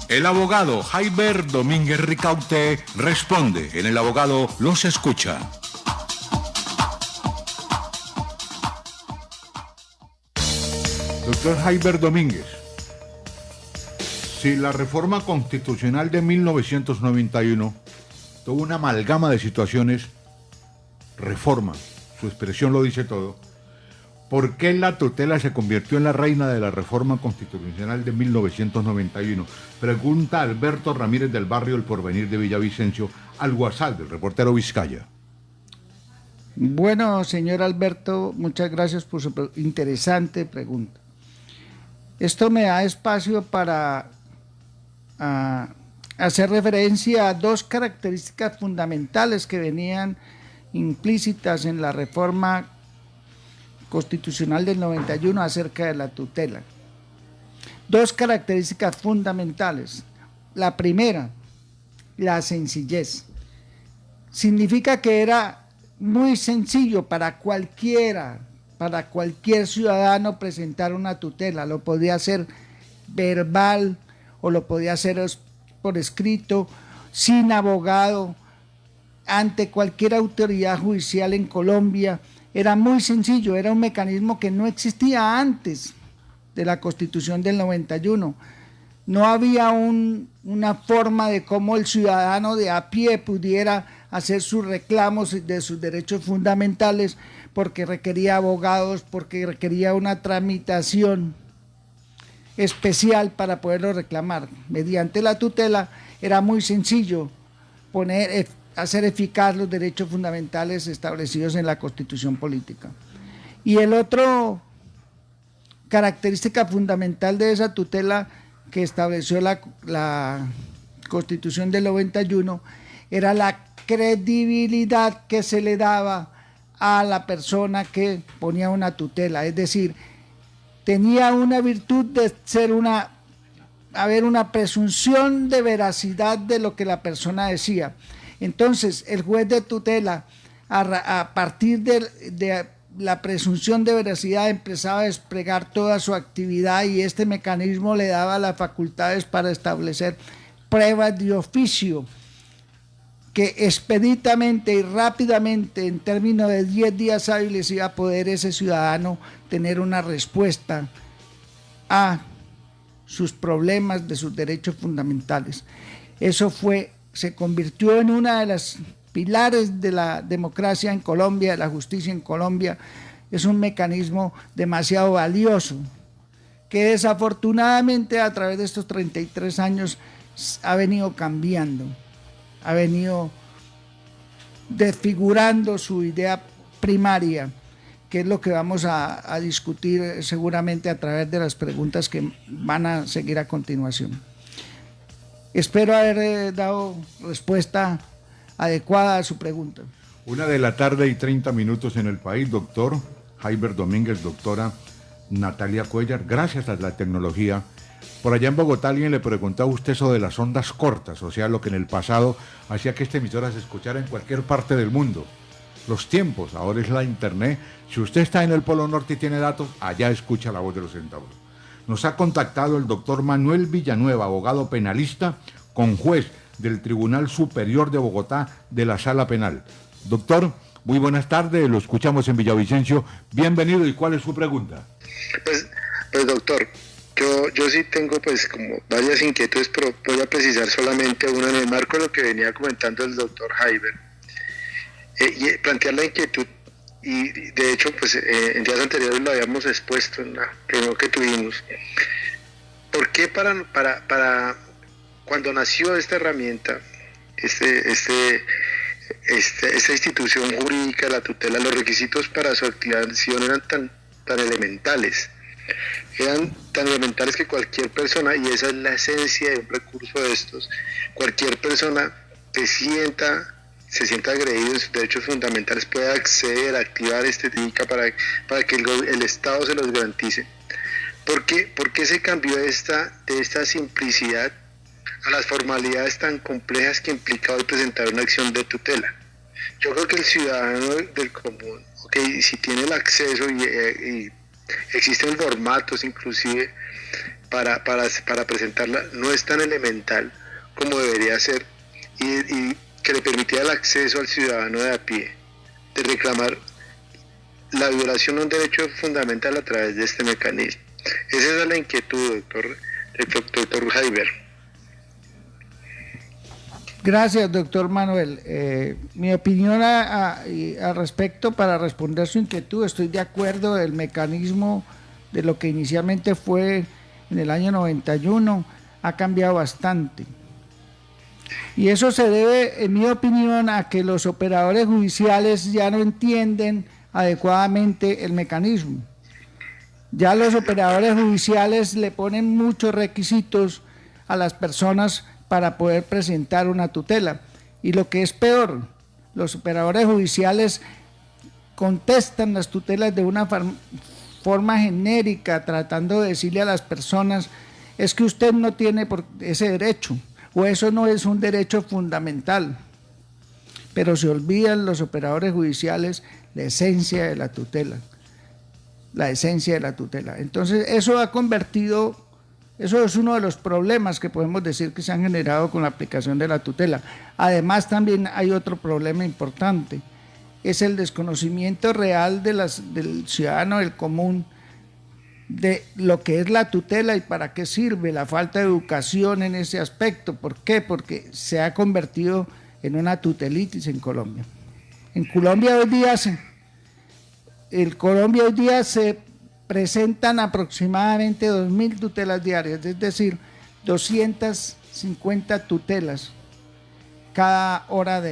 El abogado Jaiber Domínguez Ricaurte responde. En El Abogado los escucha. Doctor Jaiber Domínguez, si la reforma constitucional de 1991 tuvo una amalgama de situaciones, reforma, su expresión lo dice todo, ¿por qué la tutela se convirtió en la reina de la reforma constitucional de 1991? Pregunta Alberto Ramírez del barrio El Porvenir de Villavicencio al WhatsApp del reportero Vizcaya. Bueno, señor Alberto, muchas gracias por su interesante pregunta. Esto me da espacio para hacer referencia a dos características fundamentales que venían implícitas en la reforma constitucional del 91 acerca de la tutela. Dos características fundamentales. La primera, la sencillez. Significa que era muy sencillo para cualquier ciudadano presentar una tutela. Lo podía hacer verbal o lo podía hacer por escrito, sin abogado, ante cualquier autoridad judicial en Colombia. Era muy sencillo, era un mecanismo que no existía antes de la Constitución del 91. No había una forma de cómo el ciudadano de a pie pudiera hacer sus reclamos de sus derechos fundamentales, porque requería abogados, porque requería una tramitación especial para poderlo reclamar. Mediante la tutela era muy sencillo hacer eficaz los derechos fundamentales establecidos en la Constitución política. Y el otro característica fundamental de esa tutela que estableció la Constitución del 91 era la credibilidad que se le daba a la persona que ponía una tutela, es decir, tenía una virtud de haber una presunción de veracidad de lo que la persona decía. Entonces, el juez de tutela, a partir de la presunción de veracidad, empezaba a desplegar toda su actividad, y este mecanismo le daba las facultades para establecer pruebas de oficio que expeditamente y rápidamente, en términos de 10 días hábiles, iba a poder ese ciudadano tener una respuesta a sus problemas de sus derechos fundamentales. Eso se convirtió en una de las pilares de la democracia en Colombia, de la justicia en Colombia. Es un mecanismo demasiado valioso, que desafortunadamente a través de estos 33 años ha venido cambiando, ha venido desfigurando su idea primaria, que es lo que vamos a discutir seguramente a través de las preguntas que van a seguir a continuación. Espero haber dado respuesta adecuada a su pregunta. 1:30 en el país, doctor Jaiber Domínguez, doctora Natalia Cuellar. Gracias a la tecnología, por allá en Bogotá alguien le preguntaba a usted sobre las ondas cortas, o sea, lo que en el pasado hacía que esta emisora se escuchara en cualquier parte del mundo. Los tiempos, ahora es la internet. Si usted está en el Polo Norte y tiene datos, allá escucha la voz de los centauros. Nos ha contactado el doctor Manuel Villanueva, abogado penalista, conjuez del Tribunal Superior de Bogotá de la Sala Penal. Doctor, muy buenas tardes, lo escuchamos en Villavicencio. Bienvenido, ¿y cuál es su pregunta? Pues doctor, yo sí tengo pues como varias inquietudes, pero voy a precisar solamente una en el marco de lo que venía comentando el doctor Jaiber. Y plantear la inquietud, y de hecho pues en días anteriores lo habíamos expuesto en la reunión que tuvimos. ¿Por qué para cuando nació esta herramienta, esta institución jurídica, la tutela, los requisitos para su activación eran tan elementales? Eran tan elementales que cualquier persona, y esa es la esencia de un recurso de estos, cualquier persona que se sienta agredido en sus derechos fundamentales puede acceder a activar este técnica para que el Estado se los garantice. ¿Por qué se cambió de esta simplicidad a las formalidades tan complejas que implica hoy presentar una acción de tutela? Yo creo que el ciudadano del común, si tiene el acceso y existen formatos inclusive para presentarla no es tan elemental como debería ser, y que le permitía el acceso al ciudadano de a pie de reclamar la violación de un derecho fundamental a través de este mecanismo. Esa es la inquietud, doctor Jaiber. Gracias, doctor Manuel. Mi opinión al respecto, para responder su inquietud, estoy de acuerdo. El mecanismo de lo que inicialmente fue en el año 91 ha cambiado bastante. Y eso se debe, en mi opinión, a que los operadores judiciales ya no entienden adecuadamente el mecanismo. Ya los operadores judiciales le ponen muchos requisitos a las personas para poder presentar una tutela. Y lo que es peor, los operadores judiciales contestan las tutelas de una forma genérica, tratando de decirle a las personas, es que usted no tiene ese derecho, o eso no es un derecho fundamental. Pero se olvidan los operadores judiciales la esencia de la tutela. La esencia de la tutela. Entonces, eso es uno de los problemas que podemos decir que se han generado con la aplicación de la tutela. Además, también hay otro problema importante, es el desconocimiento real del ciudadano del común de lo que es la tutela y para qué sirve, la falta de educación en ese aspecto. ¿Por qué? Porque se ha convertido en una tutelitis en Colombia. En Colombia hoy día se presentan aproximadamente 2.000 tutelas diarias, es decir, 250 tutelas cada hora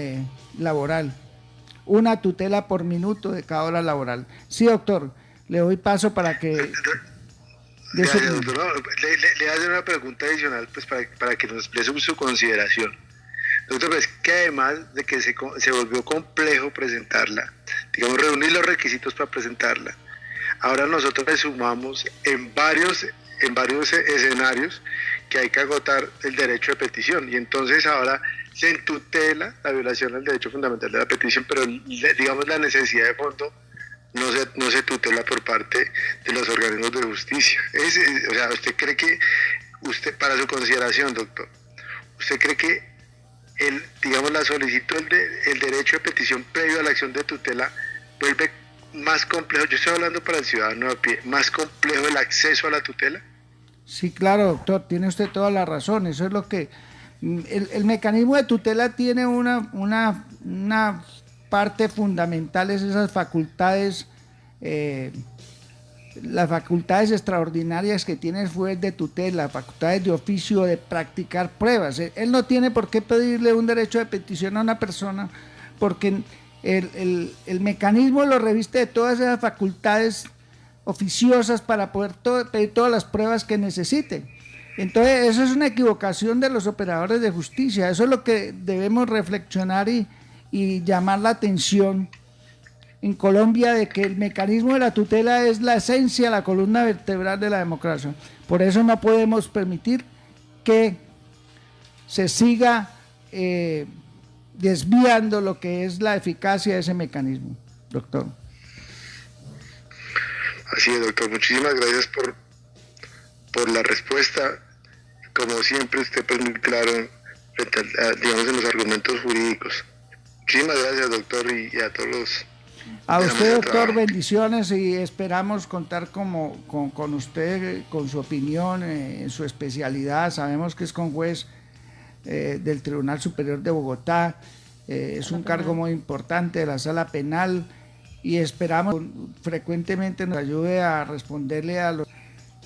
laboral. Una tutela por minuto de cada hora laboral. Sí, doctor, le doy paso para que... Le hago una pregunta adicional, pues, para que nos exprese su consideración. Doctor, pues que además de que se volvió complejo presentarla, digamos, reunir los requisitos para presentarla, ahora nosotros le sumamos en varios escenarios que hay que agotar el derecho de petición, y entonces ahora se entutela la violación del derecho fundamental de la petición, pero digamos la necesidad de fondo no se tutela por parte de los organismos de justicia. O sea, ¿usted cree que, para su consideración, doctor, usted cree que la solicitud el derecho de petición previo a la acción de tutela vuelve más complejo? Yo estoy hablando para el ciudadano a pie, más complejo el acceso a la tutela. Sí, claro, doctor, tiene usted toda la razón. Eso es lo que el mecanismo de tutela tiene una parte fundamental, es esas facultades, las facultades extraordinarias que tiene el juez de tutela, facultades de oficio de practicar pruebas. Él no tiene por qué pedirle un derecho de petición a una persona, porque el mecanismo lo reviste de todas esas facultades oficiosas para poder pedir todas las pruebas que necesite. Entonces, eso es una equivocación de los operadores de justicia. Eso es lo que debemos reflexionar y llamar la atención en Colombia, de que el mecanismo de la tutela es la esencia, la columna vertebral de la democracia. Por eso no podemos permitir que se siga desviando lo que es la eficacia de ese mecanismo, doctor. Así es, doctor. Muchísimas gracias por la respuesta. Como siempre, usted es muy claro digamos, en los argumentos jurídicos. Muchísimas gracias, doctor, y a todos los... A usted, doctor, bendiciones, y esperamos contar con usted, con su opinión, en su especialidad. Sabemos que es con juez del Tribunal Superior de Bogotá, es un cargo muy importante de la Sala Penal, y esperamos frecuentemente nos ayude a responderle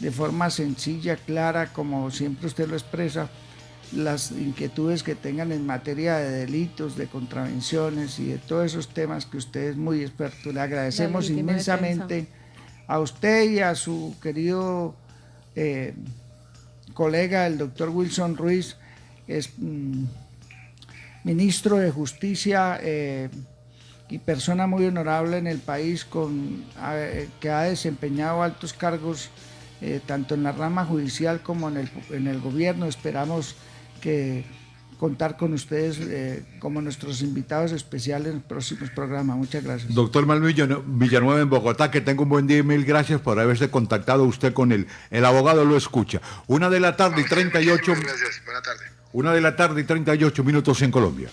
de forma sencilla, clara, como siempre usted lo expresa, las inquietudes que tengan en materia de delitos, de contravenciones y de todos esos temas que usted es muy experto. Le agradecemos inmensamente a usted y a su querido colega, el doctor Wilson Ruiz, es ministro de Justicia y persona muy honorable en el país, que ha desempeñado altos cargos tanto en la rama judicial como en el gobierno. Esperamos que contar con ustedes como nuestros invitados especiales en próximos programas. Muchas gracias. Doctor Manuel Villanueva en Bogotá, que tenga un buen día y mil gracias por haberse contactado usted con él. El abogado lo escucha. 1 de la tarde y 38. Gracias, buena tarde. 1 de la tarde y 38 minutos en Colombia.